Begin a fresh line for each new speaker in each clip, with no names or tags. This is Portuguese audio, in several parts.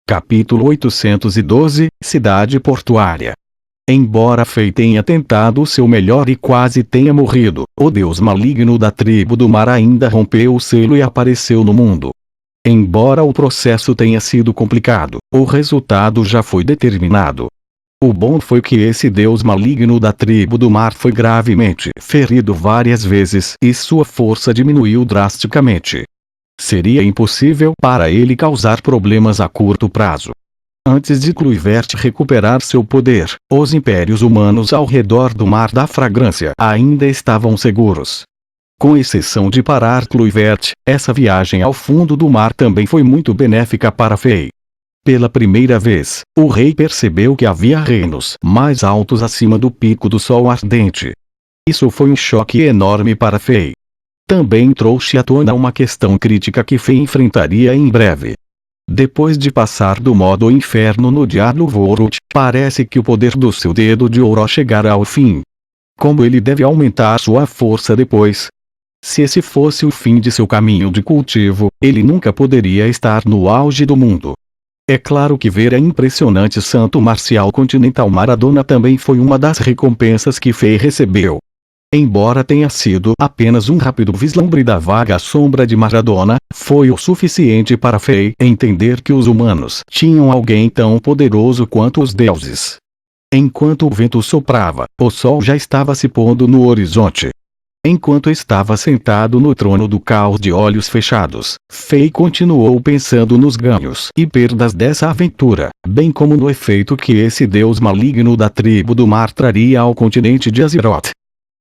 Capítulo 812, Cidade Portuária. Embora Fei tenha tentado o seu melhor e quase tenha morrido, o deus maligno da tribo do mar ainda rompeu o selo e apareceu no mundo. Embora o processo tenha sido complicado, o resultado já foi determinado. O bom foi que esse deus maligno da tribo do mar foi gravemente ferido várias vezes e sua força diminuiu drasticamente. Seria impossível para ele causar problemas a curto prazo. Antes de Kluivert recuperar seu poder, os impérios humanos ao redor do Mar da Fragrância ainda estavam seguros. Com exceção de parar Kluivert, essa viagem ao fundo do mar também foi muito benéfica para Fei. Pela primeira vez, o rei percebeu que havia reinos mais altos acima do pico do sol ardente. Isso foi um choque enorme para Fei. Também trouxe à tona uma questão crítica que Fei enfrentaria em breve. Depois de passar do modo inferno no Diablo Vorut, parece que o poder do seu dedo de ouro chegará ao fim. Como ele deve aumentar sua força depois? Se esse fosse o fim de seu caminho de cultivo, ele nunca poderia estar no auge do mundo. É claro que ver a impressionante Santo Marcial Continental Maradona também foi uma das recompensas que Fei recebeu. Embora tenha sido apenas um rápido vislumbre da vaga sombra de Maradona, foi o suficiente para Fei entender que os humanos tinham alguém tão poderoso quanto os deuses. Enquanto o vento soprava, o sol já estava se pondo no horizonte. Enquanto estava sentado no trono do caos de olhos fechados, Fei continuou pensando nos ganhos e perdas dessa aventura, bem como no efeito que esse deus maligno da tribo do mar traria ao continente de Azeroth.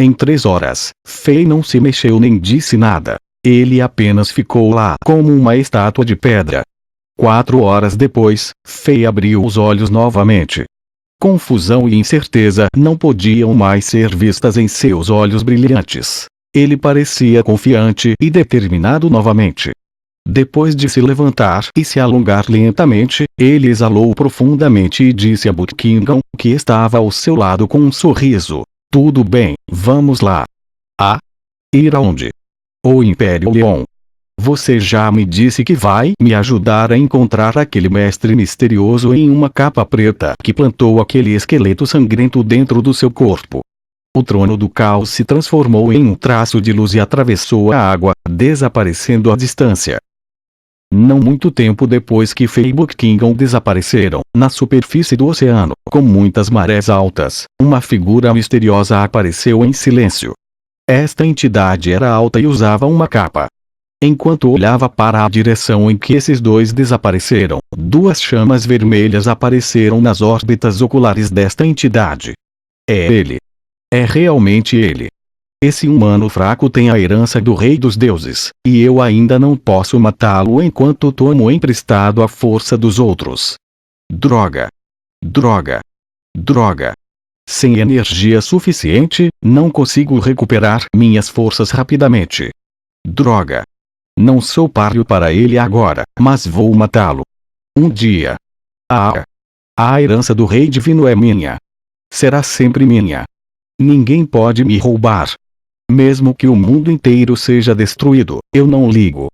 Em 3 horas, Fei não se mexeu nem disse nada. Ele apenas ficou lá como uma estátua de pedra. 4 horas depois, Fei abriu os olhos novamente. Confusão e incerteza não podiam mais ser vistas em seus olhos brilhantes. Ele parecia confiante e determinado novamente. Depois de se levantar e se alongar lentamente, ele exalou profundamente e disse a Buckingham, que estava ao seu lado com um sorriso: "Tudo bem, vamos lá." "Ah? Ir aonde?" "O Império Leon. Você já me disse que vai me ajudar a encontrar aquele mestre misterioso em uma capa preta que plantou aquele esqueleto sangrento dentro do seu corpo." O trono do caos se transformou em um traço de luz e atravessou a água, desaparecendo à distância. Não muito tempo depois que Fei e Buckingham desapareceram, na superfície do oceano, com muitas marés altas, uma figura misteriosa apareceu em silêncio. Esta entidade era alta e usava uma capa. Enquanto olhava para a direção em que esses dois desapareceram, 2 chamas vermelhas apareceram nas órbitas oculares desta entidade. É ele. É realmente ele. Esse humano fraco tem a herança do rei dos deuses, e eu ainda não posso matá-lo enquanto tomo emprestado a força dos outros. Droga. Droga. Droga. Sem energia suficiente, não consigo recuperar minhas forças rapidamente. Droga. Não sou páreo para ele agora, mas vou matá-lo. Um dia. A herança do rei divino é minha. Será sempre minha. Ninguém pode me roubar. Mesmo que o mundo inteiro seja destruído, eu não ligo.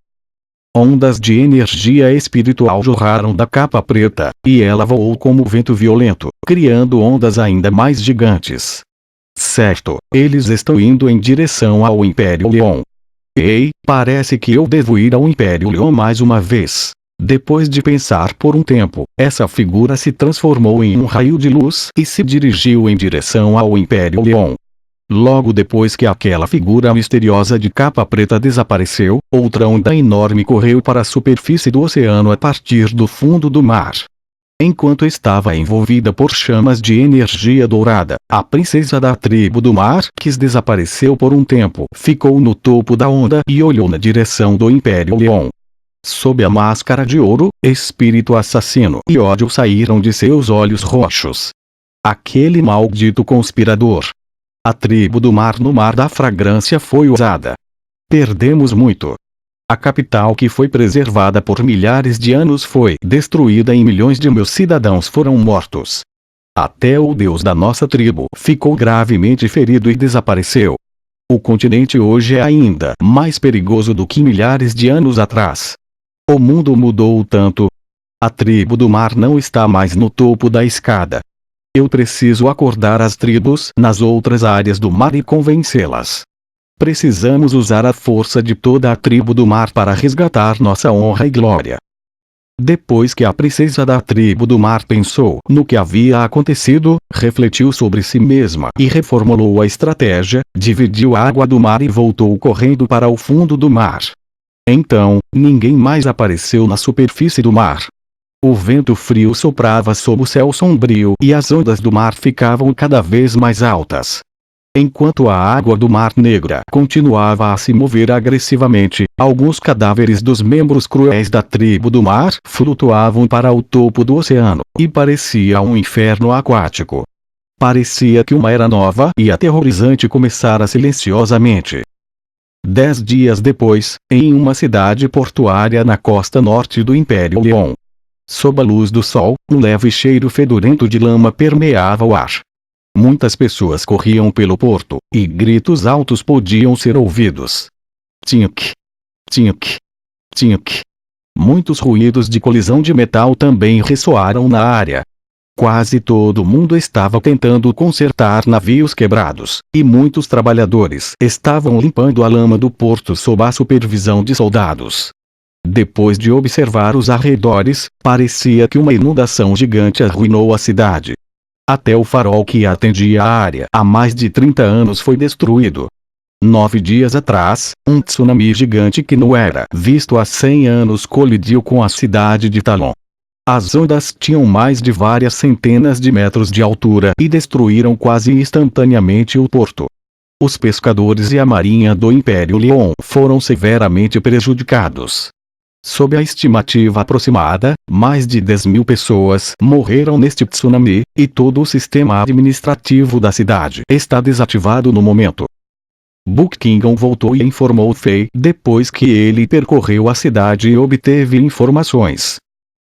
Ondas de energia espiritual jorraram da capa preta, e ela voou como vento violento, criando ondas ainda mais gigantes. Certo, eles estão indo em direção ao Império Leon. Ei, parece que eu devo ir ao Império Leon mais uma vez. Depois de pensar por um tempo, essa figura se transformou em um raio de luz e se dirigiu em direção ao Império Leon. Logo depois que aquela figura misteriosa de capa preta desapareceu, outra onda enorme correu para a superfície do oceano a partir do fundo do mar. Enquanto estava envolvida por chamas de energia dourada, a princesa da tribo do mar, que desapareceu por um tempo, ficou no topo da onda e olhou na direção do Império Leon. Sob a máscara de ouro, espírito assassino e ódio saíram de seus olhos roxos. Aquele maldito conspirador. A tribo do mar no Mar da Fragrância foi usada. Perdemos muito. A capital que foi preservada por milhares de anos foi destruída e milhões de meus cidadãos foram mortos. Até o deus da nossa tribo ficou gravemente ferido e desapareceu. O continente hoje é ainda mais perigoso do que milhares de anos atrás. O mundo mudou tanto. A tribo do mar não está mais no topo da escada. Eu preciso acordar as tribos nas outras áreas do mar e convencê-las. Precisamos usar a força de toda a tribo do mar para resgatar nossa honra e glória. Depois que a princesa da tribo do mar pensou no que havia acontecido, refletiu sobre si mesma e reformulou a estratégia, dividiu a água do mar e voltou correndo para o fundo do mar. Então, ninguém mais apareceu na superfície do mar. O vento frio soprava sob o céu sombrio e as ondas do mar ficavam cada vez mais altas. Enquanto a água do Mar Negra continuava a se mover agressivamente, alguns cadáveres dos membros cruéis da tribo do mar flutuavam para o topo do oceano, e parecia um inferno aquático. Parecia que uma era nova e aterrorizante começara silenciosamente. 10 dias depois, em uma cidade portuária na costa norte do Império Leão. Sob a luz do sol, um leve cheiro fedorento de lama permeava o ar. Muitas pessoas corriam pelo porto, e gritos altos podiam ser ouvidos. Tink! Tink! Tink! Muitos ruídos de colisão de metal também ressoaram na área. Quase todo mundo estava tentando consertar navios quebrados, e muitos trabalhadores estavam limpando a lama do porto sob a supervisão de soldados. Depois de observar os arredores, parecia que uma inundação gigante arruinou a cidade. Até o farol que atendia a área há mais de 30 anos foi destruído. 9 dias atrás, um tsunami gigante que não era visto há 100 anos colidiu com a cidade de Talon. As ondas tinham mais de várias centenas de metros de altura e destruíram quase instantaneamente o porto. Os pescadores e a marinha do Império Leão foram severamente prejudicados. Sob a estimativa aproximada, mais de 10.000 pessoas morreram neste tsunami, e todo o sistema administrativo da cidade está desativado no momento. Buckingham voltou e informou Fei depois que ele percorreu a cidade e obteve informações.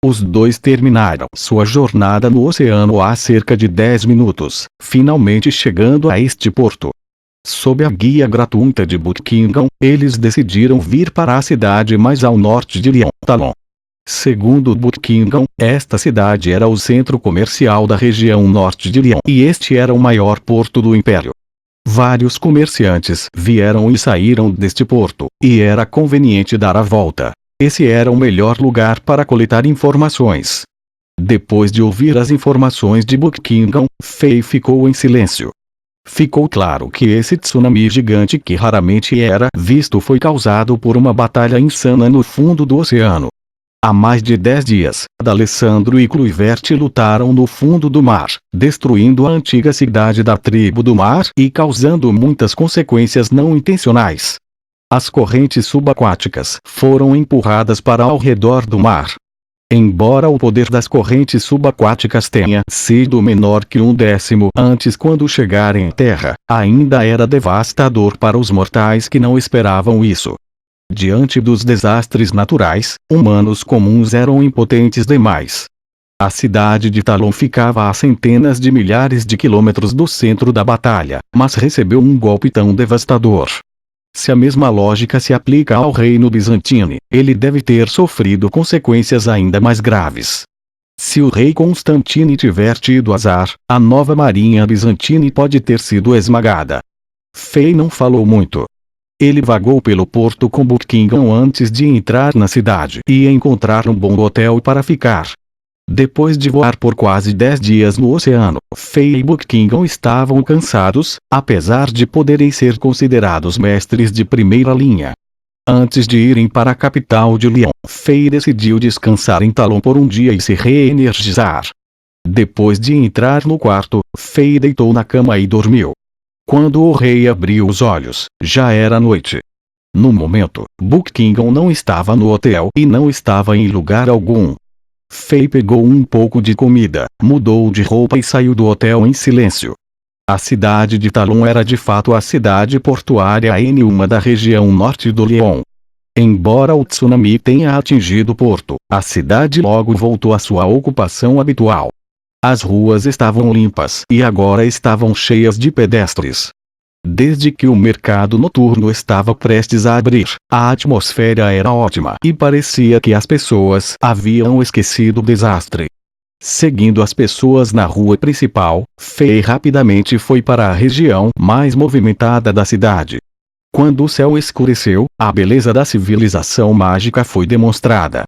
Os dois terminaram sua jornada no oceano há cerca de 10 minutos, finalmente chegando a este porto. Sob a guia gratuita de Buckingham, eles decidiram vir para a cidade mais ao norte de Lyon, Talon. Segundo Buckingham, esta cidade era o centro comercial da região norte de Lyon e este era o maior porto do império. Vários comerciantes vieram e saíram deste porto, e era conveniente dar a volta. Esse era o melhor lugar para coletar informações. Depois de ouvir as informações de Buckingham, Fei ficou em silêncio. Ficou claro que esse tsunami gigante que raramente era visto foi causado por uma batalha insana no fundo do oceano. Há mais de 10 dias, D'Alessandro e Kluivert lutaram no fundo do mar, destruindo a antiga cidade da tribo do mar e causando muitas consequências não intencionais. As correntes subaquáticas foram empurradas para ao redor do mar. Embora o poder das correntes subaquáticas tenha sido menor que 1/10 antes quando chegarem à Terra, ainda era devastador para os mortais que não esperavam isso. Diante dos desastres naturais, humanos comuns eram impotentes demais. A cidade de Talon ficava a centenas de milhares de quilômetros do centro da batalha, mas recebeu um golpe tão devastador. Se a mesma lógica se aplica ao reino bizantino, ele deve ter sofrido consequências ainda mais graves. Se o rei Constantino tiver tido azar, a nova marinha bizantina pode ter sido esmagada. Fei não falou muito. Ele vagou pelo porto com Buckingham antes de entrar na cidade e encontrar um bom hotel para ficar. Depois de voar por quase 10 dias no oceano, Fei e Buckingham estavam cansados, apesar de poderem ser considerados mestres de primeira linha. Antes de irem para a capital de Lyon, Fei decidiu descansar em Talon por um dia e se reenergizar. Depois de entrar no quarto, Fei deitou na cama e dormiu. Quando o rei abriu os olhos, já era noite. No momento, Buckingham não estava no hotel e não estava em lugar algum. Fei pegou um pouco de comida, mudou de roupa e saiu do hotel em silêncio. A cidade de Talon era de fato a cidade portuária em uma da região norte do Lyon. Embora o tsunami tenha atingido o porto, a cidade logo voltou à sua ocupação habitual. As ruas estavam limpas e agora estavam cheias de pedestres. Desde que o mercado noturno estava prestes a abrir, a atmosfera era ótima e parecia que as pessoas haviam esquecido o desastre. Seguindo as pessoas na rua principal, Fei rapidamente foi para a região mais movimentada da cidade. Quando o céu escureceu, a beleza da civilização mágica foi demonstrada.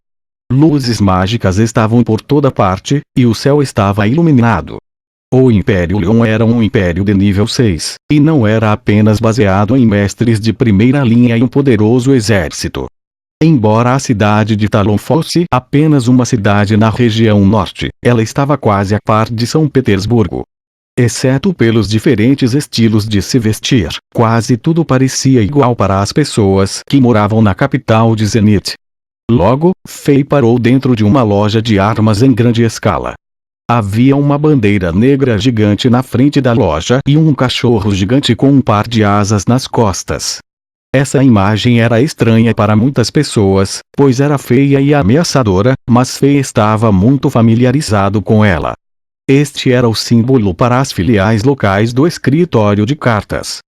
Luzes mágicas estavam por toda parte, e o céu estava iluminado. O Império Leon era um império de nível 6, e não era apenas baseado em mestres de primeira linha e um poderoso exército. Embora a cidade de Talon fosse apenas uma cidade na região norte, ela estava quase a par de São Petersburgo. Exceto pelos diferentes estilos de se vestir, quase tudo parecia igual para as pessoas que moravam na capital de Zenith. Logo, Fei parou dentro de uma loja de armas em grande escala. Havia uma bandeira negra gigante na frente da loja e um cachorro gigante com um par de asas nas costas. Essa imagem era estranha para muitas pessoas, pois era feia e ameaçadora, mas Fei estava muito familiarizado com ela. Este era o símbolo para as filiais locais do escritório de cartas.